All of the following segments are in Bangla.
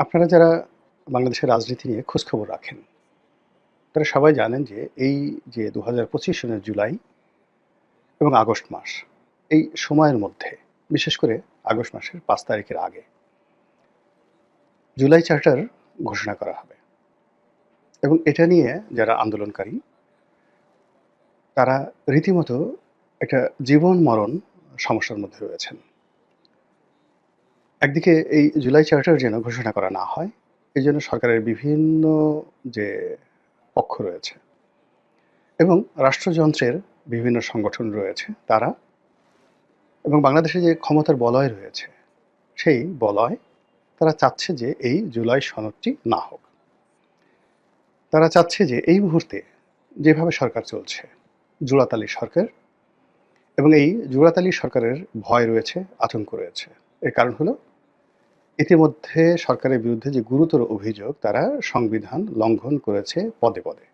আপনারা যারা বাংলাদেশের রাজনীতি নিয়ে খোঁজখবর রাখেন, তারা সবাই জানেন যে এই যে ২০২৫ সনের জুলাই এবং আগস্ট মাস, এই সময়ের মধ্যে বিশেষ করে আগস্ট মাসের ৫ তারিখের আগে জুলাই চার্টার ঘোষণা করা হবে এবং এটা নিয়ে যারা আন্দোলনকারী তারা রীতিমতো একটা জীবন-মরণ সমস্যার মধ্যে রয়েছেন। একদিকে এই জুলাই চার্টার যেন ঘোষণা করা না হয়, এজন্য সরকারের বিভিন্ন যে পক্ষ রয়েছে এবং রাষ্ট্রযন্ত্রের বিভিন্ন সংগঠন রয়েছে তারা এবং বাংলাদেশে যে ক্ষমতার বলয় রয়েছে সেই বলয় তারা চাচ্ছে যে এই জুলাই সনদটি না হোক। তারা চাচ্ছে যে এই মুহূর্তে যেভাবে সরকার চলছে, জোড়াতালি সরকার, এবং এই জোড়াতালি সরকারের ভয় রয়েছে, আতঙ্ক রয়েছে। এর কারণ হলো ইতিমধ্যে সরকারের বিরুদ্ধে যে গুরুতর অভিযোগ তারা সংবিধান লঙ্ঘন করেছে পদে পদে।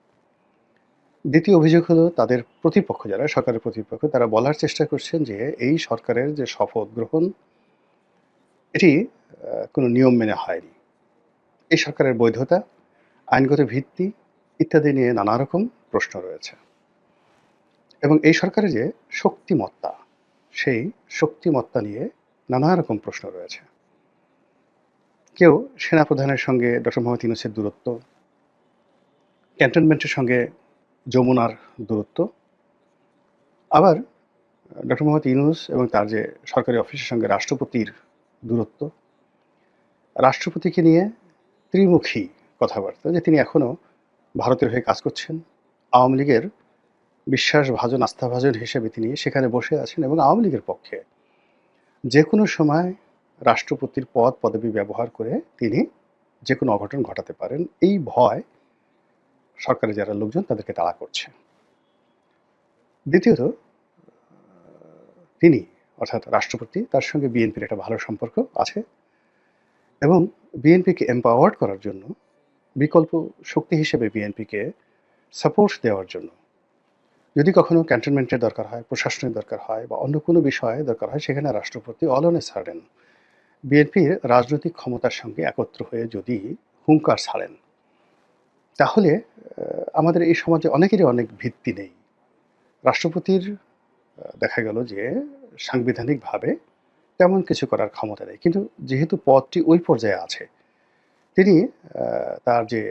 দ্বিতীয় অভিযোগ হলো তাদের প্রতিপক্ষ যারা সরকারের প্রতিপক্ষ তারা বলার চেষ্টা করছেন যে এই সরকারের যে শপথ গ্রহণ এটি কোনো নিয়ম মেনে হয়নি। এই সরকারের বৈধতা, আইনগত ভিত্তি ইত্যাদি নিয়ে নানা রকম প্রশ্ন রয়েছে এবং এই সরকারের যে শক্তিমত্তা, সেই শক্তিমত্তা নিয়ে নানা রকম প্রশ্ন রয়েছে। কেউ সেনাপ্রধানের সঙ্গে ডক্টর মোহাম্মদ ইউনূসের দূরত্ব, ক্যান্টনমেন্টের সঙ্গে যমুনার দূরত্ব, আবার ডক্টর মোহাম্মদ ইউনূস এবং তার যে সরকারি অফিসের সঙ্গে রাষ্ট্রপতির দূরত্ব, রাষ্ট্রপতিকে নিয়ে ত্রিমুখী কথাবার্তা যে তিনি এখনও ভারতের হয়ে কাজ করছেন, আওয়ামী লীগের বিশ্বাসভাজন আস্থাভাজন হিসেবে তিনি সেখানে বসে আছেন এবং আওয়ামী লীগের পক্ষে যে কোনো সময় রাষ্ট্রপতির পদ পদবি ব্যবহার করে তিনি যে কোনো অঘটন ঘটাতে পারেন, এই ভয় সরকারের যারা লোকজন তাদেরকে তাড়া করছে। দ্বিতীয়ত তিনি অর্থাৎ রাষ্ট্রপতি তার সঙ্গে বিএনপির একটা ভালো সম্পর্ক আছে এবং বিএনপিকে এম্পাওয়ার্ড করার জন্য বিকল্প শক্তি হিসেবে বিএনপিকে সাপোর্ট দেওয়ার জন্য যদি কখনো ক্যান্টনমেন্টের দরকার হয়, প্রশাসনের দরকার হয় বা অন্য কোনো বিষয়ে দরকার হয়, সেখানে রাষ্ট্রপতি অল অন এ সাডেন বিএনপির রাজনৈতিক ক্ষমতার সঙ্গে একত্র হয়ে যদি হুঙ্কার ছাড়েন, তাহলে আমাদের এই সমাজে অনেকেরই অনেক ভিত্তি নেই। রাষ্ট্রপতির দেখা গেল যে সাংবিধানিকভাবে তেমন কিছু করার ক্ষমতা নেই, কিন্তু যেহেতু পদটি ওই পর্যায়ে আছে, তিনি তার যে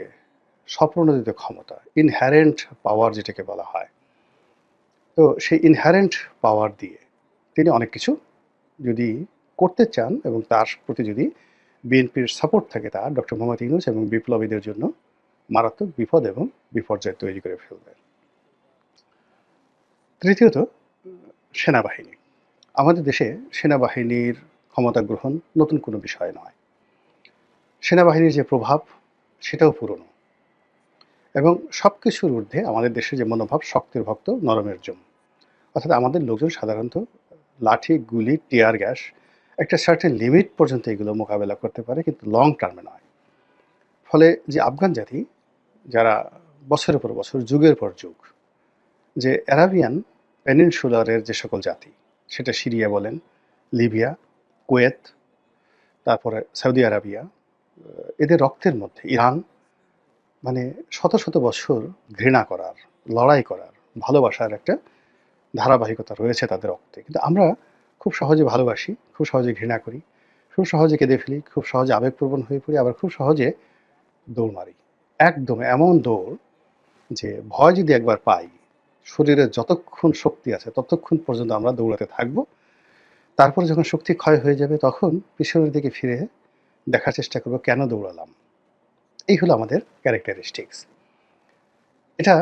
স্বপ্রণোদিত ক্ষমতা, ইনহ্যারেন্ট পাওয়ার যেটাকে বলা হয়, তো সেই ইনহ্যারেন্ট পাওয়ার দিয়ে তিনি অনেক কিছু যদি করতে চান এবং তার প্রতি যদি বিএনপির সাপোর্ট থাকে, তার ডক্টর মোহাম্মদ ইউনূস এবং বিপ্লবীদের জন্য মারাত্মক বিপদ এবং বিপর্যয় তৈরি করে ফেলবে। তৃতীয়ত, সেনাবাহিনী। আমাদের দেশে সেনাবাহিনীর ক্ষমতা গ্রহণ নতুন কোনো বিষয় নয়। সেনাবাহিনীর যে প্রভাব সেটাও পুরনো এবং সব কিছুর ঊর্ধ্বে আমাদের দেশে যে মনোভাব শক্তের ভক্ত নরমের জম, অর্থাৎ আমাদের লোকজন সাধারণত লাঠি, গুলি, টিয়ার গ্যাস একটা সার্টেন লিমিট পর্যন্ত এগুলো মোকাবেলা করতে পারে, কিন্তু লং টার্মে নয়। ফলে যে আফগান জাতি যারা বছরের পর বছর, যুগের পর যুগ, যে অ্যারাবিয়ান পেনিনসুলারের যে সকল জাতি, সেটা সিরিয়া বলেন, লিবিয়া, কুয়েত, তারপরে সৌদি আরাবিয়া, এদের রক্তের মধ্যে ইরান, মানে শত শত বছর ঘৃণা করার, লড়াই করার, ভালোবাসার একটা ধারাবাহিকতা রয়েছে তাদের রক্তে। কিন্তু আমরা খুব সহজে ভালোবাসি, খুব সহজে ঘৃণা করি, খুব সহজে কেঁদে ফেলি, খুব সহজে আবেগপ্রবণ হয়ে পড়ি, আবার খুব সহজে দৌড় মারি। একদম এমন দৌড় যে ভয় যদি একবার পাই, শরীরে যতক্ষণ শক্তি আছে ততক্ষণ পর্যন্ত আমরা দৌড়াতে থাকবো। তারপরে যখন শক্তি ক্ষয় হয়ে যাবে তখন পিছনের দিকে ফিরে দেখার চেষ্টা করবো কেন দৌড়ালাম। এই হলো আমাদের ক্যারেক্টারিস্টিক্স। এটা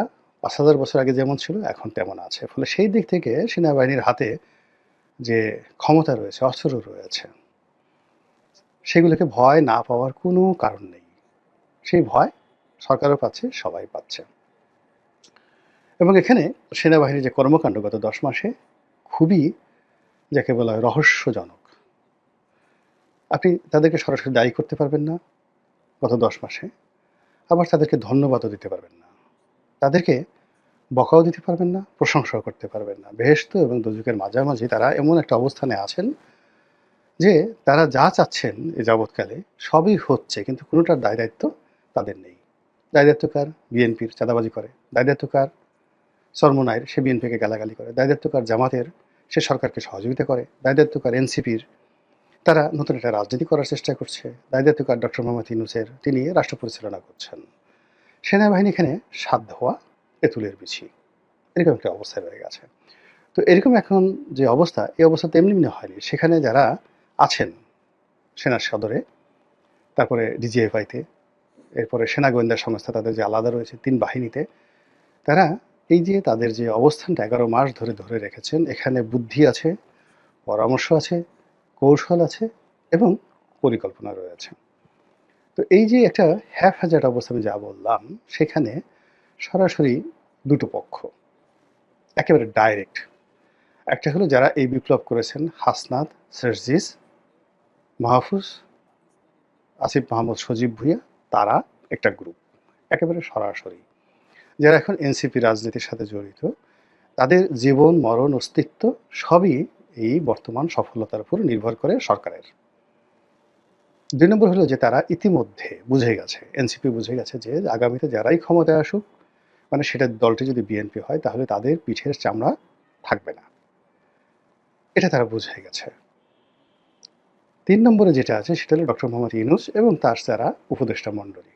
৫,০০০ বছর আগে যেমন ছিল এখন তেমন আছে। ফলে সেই দিক থেকে সেনাবাহিনীর হাতে যে ক্ষমতা রয়েছে, অস্ত্র রয়েছে, সেগুলোকে ভয় না পাওয়ার কোনো কারণ নেই। সেই ভয় সরকারও পাচ্ছে, সবাই পাচ্ছে। এবং এখানে সেনাবাহিনীর যে কর্মকাণ্ড গত ১০ মাসে খুবই, যাকে বলা হয়, রহস্যজনক। আপনি তাদেরকে সরাসরি দায়ী করতে পারবেন না গত ১০ মাসে, আবার তাদেরকে ধন্যবাদও দিতে পারবেন না। তাদেরকে বকাও দিতে পারবেন না, প্রশংসাও করতে পারবেন না। বেহেশত এবং দোজখের মাঝামাঝি তারা এমন একটা অবস্থানে আছেন যে তারা যা চাচ্ছেন এ যাবৎকালে সবই হচ্ছে, কিন্তু কোনোটার দায়-দায়িত্ব তাদের নেই। দায়-দায়িত্ব কার? বিএনপির চাঁদাবাজি করে। দায়-দায়িত্ব কার? চরমোনাইর, সে বিএনপিকে গালাগালি করে। দায়-দায়িত্ব কার? জামাতের, সে সরকারকে সহযোগিতা করে। দায়-দায়িত্ব কার? এনসিপির, তারা নতুন একটা রাজনীতি করার চেষ্টা করছে। দায়-দায়িত্ব কার? ডক্টর মোহাম্মদ ইউনূসের, তিনি রাষ্ট্র পরিচালনা করছেন। সেনাবাহিনী এখানে সাত ধোয়া তেঁতুলের বিচি, এরকম একটা অবস্থায় রয়ে গেছে। তো এরকম এখন যে অবস্থা, এই অবস্থা তো এমনি এমনি হয়নি। সেখানে যারা আছেন সেনা সদরে, তারপরে ডিজিএফআইতে, এরপরে সেনা গোয়েন্দা সংস্থা তাদের যে আলাদা রয়েছে ৩ বাহিনীতে, তারা এই যে তাদের যে অবস্থানটা ১১ মাস ধরে ধরে রেখেছেন, এখানে বুদ্ধি আছে, পরামর্শ আছে, কৌশল আছে এবং পরিকল্পনা রয়েছে। তো এই যে একটা হ্যাফহ্যাজার্ড অবস্থা আমি যা বললাম, সেখানে সরাসরি দুটো পক্ষ একেবারে ডাইরেক্ট। একটা হলো যারা এই বিপ্লব করেছেন, হাসনাত, সার্জিস, মাহফুজ, আসিফ মাহমুদ, সজীব ভুঁইয়া, তারা একটা গ্রুপ একেবারে সরাসরি, যারা এখন এনসিপি রাজনীতির সাথে জড়িত, তাদের জীবন মরণ অস্তিত্ব সবই এই বর্তমান সফলতার উপর নির্ভর করে সরকারের। ২ নম্বর হলো যে তারা ইতিমধ্যে বুঝে গেছে, এনসিপি বুঝে গেছে যে আগামীতে যারাই ক্ষমতায় আসুক, মানে সেটা দলটি যদি বিএনপি হয়, তাহলে তাদের পিঠের চামড়া থাকবে না, এটা তারা বুঝে গেছে। ৩ নম্বরে যেটা আছে সেটা হলো ডক্টর মোহাম্মদ ইউনূস এবং তার যারা উপদেষ্টা মণ্ডলী,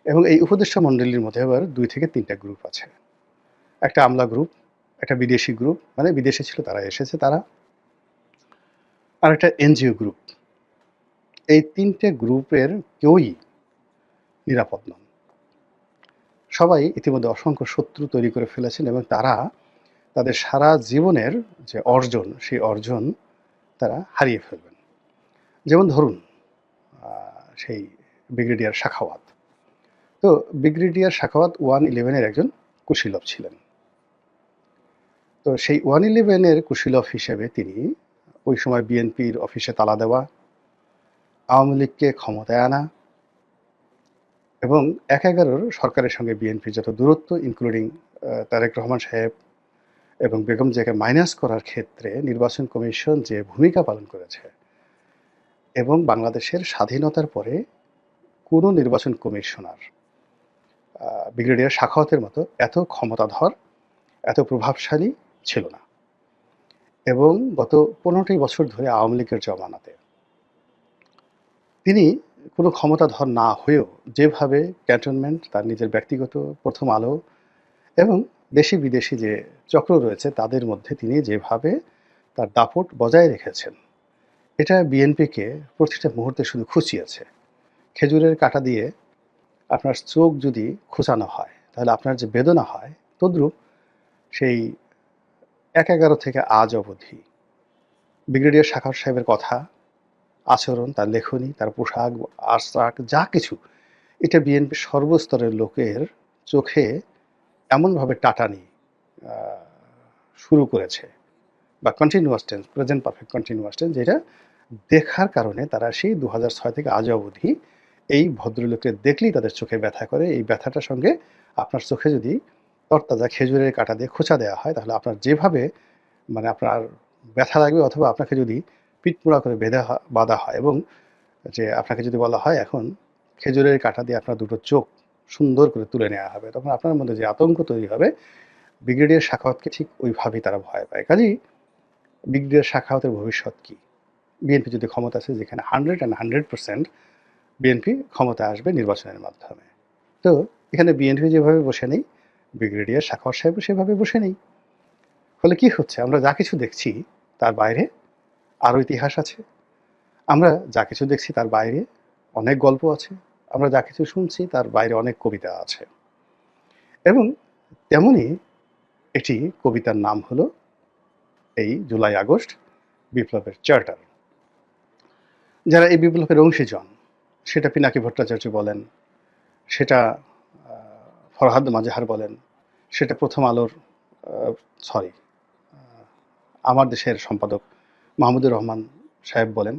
এবং এই উপদেষ্টা মণ্ডলীর মধ্যে আবার ২ থেকে ৩টা গ্রুপ আছে। একটা আমলা গ্রুপ, একটা বিদেশি গ্রুপ, মানে বিদেশে ছিল তারা এসেছে তারা, আর একটা এনজিও গ্রুপ। এই ৩টে গ্রুপের কেউই নিরাপদ নন। সবাই ইতিমধ্যে অসংখ্য শত্রু তৈরি করে ফেলেছেন এবং তারা তাদের সারা জীবনের যে অর্জন, সেই অর্জন তারা হারিয়ে ফেলবেন। যেমন ধরুন সেই ব্রিগেডিয়ার সাখাওয়াত। তো ব্রিগেডিয়ার সাখাওয়াত 111-এর একজন কুশীলব ছিলেন। তো সেই 111-এর কুশীলব হিসেবে তিনি ওই সময় বিএনপির অফিসে তালা দেওয়া, আওয়ামী লীগকে ক্ষমতায় আনা এবং ১/১১ সরকারের সঙ্গে বিএনপির যত দূরত্ব, ইনক্লুডিং তারেক রহমান সাহেব এবং বেগম জিয়াকে মাইনাস করার ক্ষেত্রে নির্বাচন কমিশন যে ভূমিকা পালন করেছে, এবং বাংলাদেশের স্বাধীনতার পরে কোনো নির্বাচন কমিশনার ব্রিগেডিয়ার সাখাওয়াতের মতো এত ক্ষমতাধর, এত প্রভাবশালী ছিল না। এবং গত ১৫টি বছর ধরে আওয়ামী লীগের জমানাতে তিনি কোনো ক্ষমতাধর না হয়েও যেভাবে ক্যান্টনমেন্ট, তার নিজের ব্যক্তিগত প্রথম আলো এবং দেশি বিদেশি যে চক্র রয়েছে তাদের মধ্যে তিনি যেভাবে তার দাপট বজায় রেখেছেন, এটা বিএনপিকে প্রতিটা মুহূর্তে শুধু খুঁচিয়েছে। খেজুরের কাঁটা দিয়ে আপনার চোখ যদি খোঁচানো হয়, তাহলে আপনার যে বেদনা হয়, তদ্রূপ সেই ১/১১ থেকে আজ অবধি ব্রিগেডিয়ার সাখাওয়াত সাহেবের কথা, আচরণ, তার লেখনী, তার পোশাক, আশাক, যা কিছু, এটা বিএনপির সর্বস্তরের লোকের চোখে এমনভাবে টাটানি শুরু করেছে, বা continuous tense, present perfect continuous tense, যেটা দেখার কারণে তারা সেই ২০০৬ থেকে আজ অবধি এই ভদ্রলোককে দেখলেই তাদের চোখে ব্যথা করে। এই ব্যথাটার সঙ্গে আপনার চোখে যদি তরতাজা খেজুরের কাঁটা দিয়ে খোঁচা দেওয়া হয়, তাহলে আপনার যেভাবে মানে আপনার ব্যথা লাগবে, অথবা আপনাকে যদি পিঠমোড়া করে বাঁধা হয় এবং যে আপনাকে যদি বলা হয় এখন খেজুরের কাঁটা দিয়ে আপনার দুটো চোখ সুন্দর করে তুলে নেওয়া হবে, তখন আপনার মধ্যে যে আতঙ্ক তৈরি হবে, ব্রিগেডিয়ার সাখাওয়াতকে ঠিক ওইভাবেই তারা ভয় পায়। কাজেই ব্রিগেডিয়ার সাখাওয়াতের ভবিষ্যৎ কী? বিএনপি যদি ক্ষমতা আছে, যেখানে 100% বিএনপি ক্ষমতায় আসবে নির্বাচনের মাধ্যমে। তো এখানে বিএনপি যেভাবে বসে নেই, ব্রিগেডিয়ার সাখাওয়াত সাহেবও সেভাবে বসে নেই। ফলে কি হচ্ছে, আমরা যা কিছু দেখছি তার বাইরে আরও ইতিহাস আছে। আমরা যা কিছু দেখছি তার বাইরে অনেক গল্প আছে। আমরা যা কিছু শুনছি তার বাইরে অনেক কবিতা আছে। এবং তেমনি একটি কবিতার নাম হলো এই জুলাই আগস্ট বিপ্লবের চার্টার। যারা এই বিপ্লবের অংশীজন, সেটা পিনাকি ভট্টাচার্য বলেন, সেটা ফরহাদ মাজহার বলেন, সেটা প্রথম আলোর সরি আমার দেশের সম্পাদক মাহমুদুর রহমান সাহেব বলেন,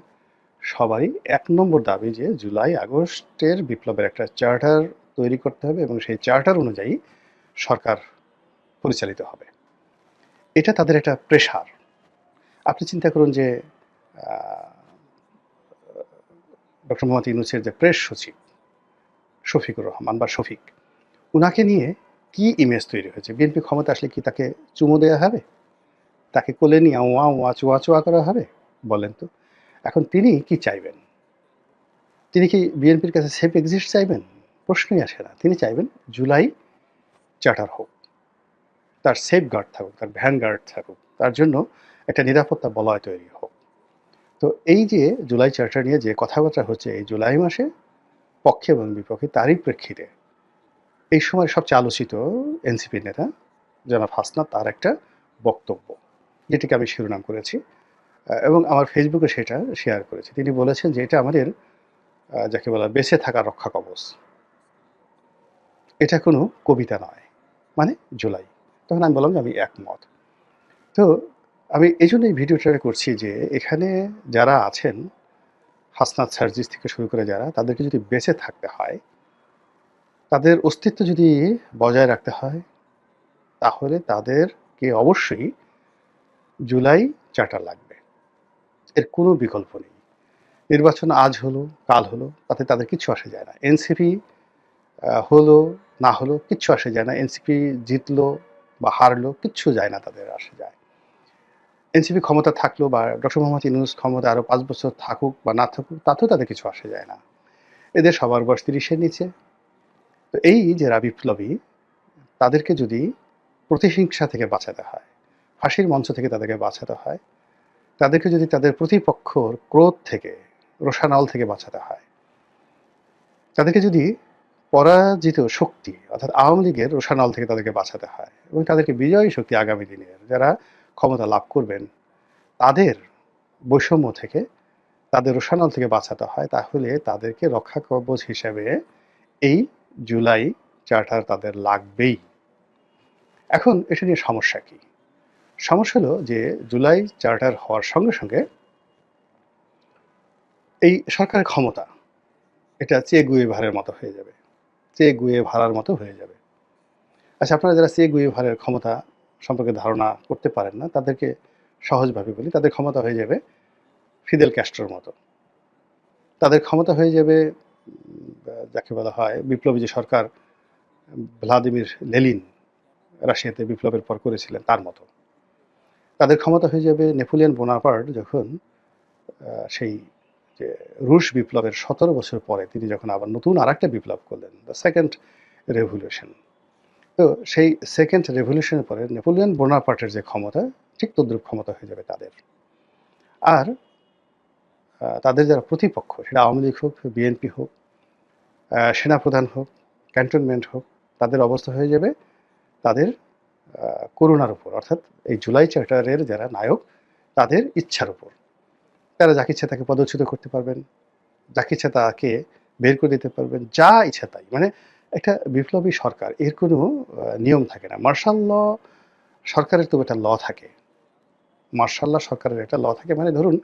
সবারই ১ নম্বর দাবি যে জুলাই আগস্টের বিপ্লবের একটা চার্টার তৈরি করতে হবে এবং সেই চার্টার অনুযায়ী সরকার পরিচালিত হবে। এটা তাদের একটা প্রেশার। আপনি চিন্তা করুন যে ডক্টর মোহাম্মদ ইউনূসের যে প্রেস সচিব শফিকুর রহমান বা শফিক, উনাকে নিয়ে কি ইমেজ তৈরি হয়েছে? বিএনপি ক্ষমতা আসলে কি তাকে চুমু দেওয়া হবে? তাকে কোলে নিয়ে ওয়া ওয়া চোয়া চোয়া করা হবে? বলেন তো। এখন তিনি কি চাইবেন? তিনি কি বিএনপির কাছে সেফ এক্সিট চাইবেন? প্রশ্নই আসে না। তিনি চাইবেন জুলাই চার্টার হোক, তার সেফ গার্ড থাকুক, তার ভ্যান গার্ড থাকুক, তার জন্য একটা নিরাপত্তা বলয় তৈরি হোক। তো এই যে জুলাই চার্টার নিয়ে যে কথাবার্তা হচ্ছে এই জুলাই মাসে পক্ষে এবং বিপক্ষে, তারই প্রেক্ষিতে এই সময় সবচেয়ে আলোচিত এনসিপি নেতা জনাব হাসনাত তার একটা বক্তব্য, যেটিকে আমি শিরোনাম করেছি এবং আমার ফেসবুকে সেটা শেয়ার করেছি। তিনি বলেছেন যে এটা আমাদের যাকে বলা বেঁচে থাকার রক্ষা কবচ, এটা কোনো কবিতা নয়, মানে জুলাই। তখন আমি বললাম যে আমি একমত। তো আমি এই জন্য এই ভিডিওটা করছি যে এখানে যারা আছেন, হাসনাত সার্জিস থেকে শুরু করে যারা, তাদেরকে যদি বেঁচে থাকতে হয়, তাদের অস্তিত্ব যদি বজায় রাখতে হয়, তাহলে তাদেরকে অবশ্যই জুলাই চার্টার লাগবে। এর কোনো বিকল্প নেই। নির্বাচন আজ হলো, কাল হলো, তাতে তাদের কিচ্ছু আসে যায় না। এনসিপি হলো না হলো কিচ্ছু আসে যায় না। এনসিপি জিতলো বা হারলো কিচ্ছু যায় না, তাদের আসে যায়। এনসিপি ক্ষমতা থাকলো বা ডক্টর মোহাম্মদ ইউনূস ক্ষমতা আরও ৫ বছর থাকুক বা না থাকুক, তাতেও তাদের কিছু আসে যায় না। এদের সবার বয়স ৩০-এর নিচে। তো এই যারা বিপ্লবী, তাদেরকে যদি প্রতিহিংসা থেকে বাঁচাতে হয়, ফাঁসির মঞ্চ থেকে তাদেরকে বাঁচাতে হয়, তাদেরকে যদি তাদের প্রতিপক্ষর ক্রোধ থেকে, রোষানল থেকে বাঁচাতে হয়, তাদেরকে যদি পরাজিত শক্তি অর্থাৎ আওয়ামী লীগের রোষানল থেকে তাদেরকে বাঁচাতে হয় এবং তাদেরকে বিজয়ী শক্তি আগামী দিনের যারা ক্ষমতা লাভ করবেন তাদের বৈষম্য থেকে, তাদের রোষানল থেকে বাঁচাতে হয়, তাহলে তাদেরকে রক্ষা কবচ হিসেবে এই জুলাই চার্টার তাদের লাগবেই। এখন এটা নিয়ে সমস্যা কি? সমস্যা হলো যে জুলাই চার্টার হওয়ার সঙ্গে সঙ্গে এই সরকারের ক্ষমতা এটা চে গুয়েভারের মতো হয়ে যাবে, চে গুয়েভারার মতো হয়ে যাবে। আচ্ছা, আপনারা যারা চে গুয়েভারের ক্ষমতা সম্পর্কে ধারণা করতে পারেন না, তাদেরকে সহজভাবে বলি, তাদের ক্ষমতা হয়ে যাবে ফিদেল ক্যাস্ট্রোর মতো। তাদের ক্ষমতা হয়ে যাবে যাকে বলা হয় বিপ্লবী যে সরকার ভ্লাদিমির লেনিন রাশিয়াতে বিপ্লবের পর করেছিলেন তার মতো। তাদের ক্ষমতা হয়ে যাবে নেপোলিয়ন বোনাপার্ট যখন সেই যে রুশ বিপ্লবের ১৭ বছর পরে তিনি যখন আবার নতুন আরেকটা বিপ্লব করলেন, দ্য সেকেন্ড রেভলিউশন। তো সেই সেকেন্ড রেভলিউশনের পরে নেপোলিয়ন বোনাপার্টের যে ক্ষমতা, ঠিক তদ্রুপ ক্ষমতা হয়ে যাবে তাদের। আর তাদের যারা প্রতিপক্ষ, সেটা আওয়ামী লীগ হোক, বিএনপি হোক, সেনাপ্রধান হোক, ক্যান্টনমেন্ট হোক, তাদের অবস্থা হয়ে যাবে তাদের করুণার উপর, অর্থাৎ এই জুলাই চার্টারের যারা নায়ক তাদের ইচ্ছার উপর। তারা যাকে ইচ্ছা তাকে পদচ্যুত করতে পারবেন, যাকে ইচ্ছা তাকে বের করে দিতে পারবেন, যা ইচ্ছা তাই। মানে একটা বিপ্লবী সরকার, এর কোনো নিয়ম থাকে না। মার্শাল ল সরকারের তো একটা ল থাকে, মার্শাল ল সরকারের একটা ল থাকে। মানে ধরুন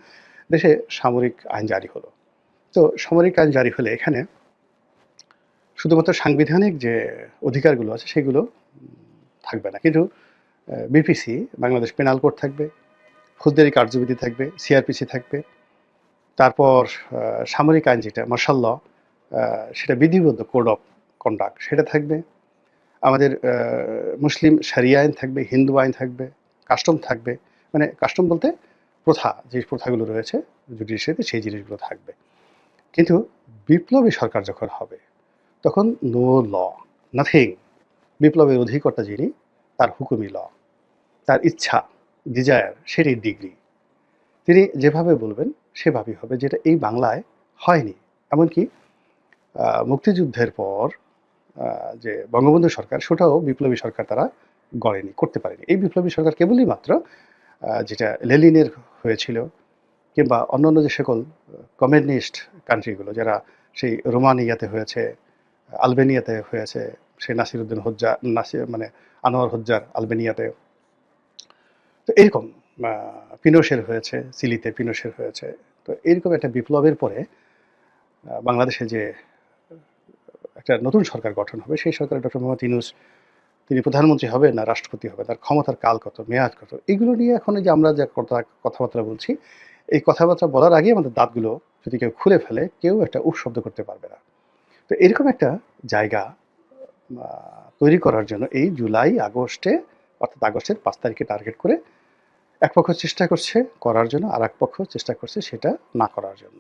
দেশে সামরিক আইন জারি হলো, তো সামরিক আইন জারি হলে এখানে শুধুমাত্র সাংবিধানিক যে অধিকারগুলো আছে সেগুলো থাকবে না, কিন্তু বিপিসি বাংলাদেশ পেনাল কোড থাকবে, ফৌজদারি কার্যবিধি থাকবে, সিআরপিসি থাকবে, তারপর সামরিক আইন যেটা মার্শাল ল, সেটা বিধিবদ্ধ কোড অফ কন্ডাক্ট সেটা থাকবে, আমাদের মুসলিম শরিয়া আইন থাকবে, হিন্দু আইন থাকবে, কাস্টম থাকবে। মানে কাস্টম বলতে প্রথা, যে প্রথাগুলো রয়েছে জুডিশিয়ারিতে সেই জিনিসগুলো থাকবে। কিন্তু বিপ্লবী সরকার যখন হবে তখন নো ল, নাথিং। বিপ্লবের অধিকর্তা যিনি, তার হুকুমি ল, তার ইচ্ছা, ডিজায়ার, সেটাই ডিগ্রি। তিনি যেভাবে বলবেন সেভাবেই হবে, যেটা এই বাংলায় হয়নি। এমনকি মুক্তিযুদ্ধের পর যে বঙ্গবন্ধু সরকার, সেটাও বিপ্লবী সরকার তারা গড়েনি, করতে পারেনি। এই বিপ্লবী সরকার কেবলই মাত্র যেটা লেনিনের হয়েছিল, কিংবা অন্যান্য যে সকল কমিউনিস্ট কান্ট্রিগুলো যারা সেই রোমানিয়াতে হয়েছে, আলবেনিয়াতে হয়েছে, সেই নাসিরুদ্দিন হোজ্জা, মানে আনোয়ার হোজ্জার আলবেনিয়াতে, তো এরকম পিনোশের হয়েছে, চিলিতে পিনোশের হয়েছে। তো এরকম একটা বিপ্লবের পরে বাংলাদেশে যে একটা নতুন সরকার গঠন হবে, সেই সরকারে ডক্টর মোহাম্মদ ইউনূস তিনি প্রধানমন্ত্রী হবে না রাষ্ট্রপতি হবে, তার ক্ষমতার কাল কত, মেয়াদ কত, এগুলো নিয়ে এখন যে আমরা যে কথাবার্তা বলছি, এই কথাবার্তা বলার আগেই আমাদের দাঁতগুলো যদি কেউ খুলে ফেলে, কেউ একটা উফ শব্দ করতে পারবে না। তো এরকম একটা জায়গা তৈরি করার জন্য এই জুলাই, আগস্টে অর্থাৎ আগস্টের ৫ তারিখে টার্গেট করে এক পক্ষ চেষ্টা করছে করার জন্য, আরেক পক্ষ চেষ্টা করছে সেটা না করার জন্য।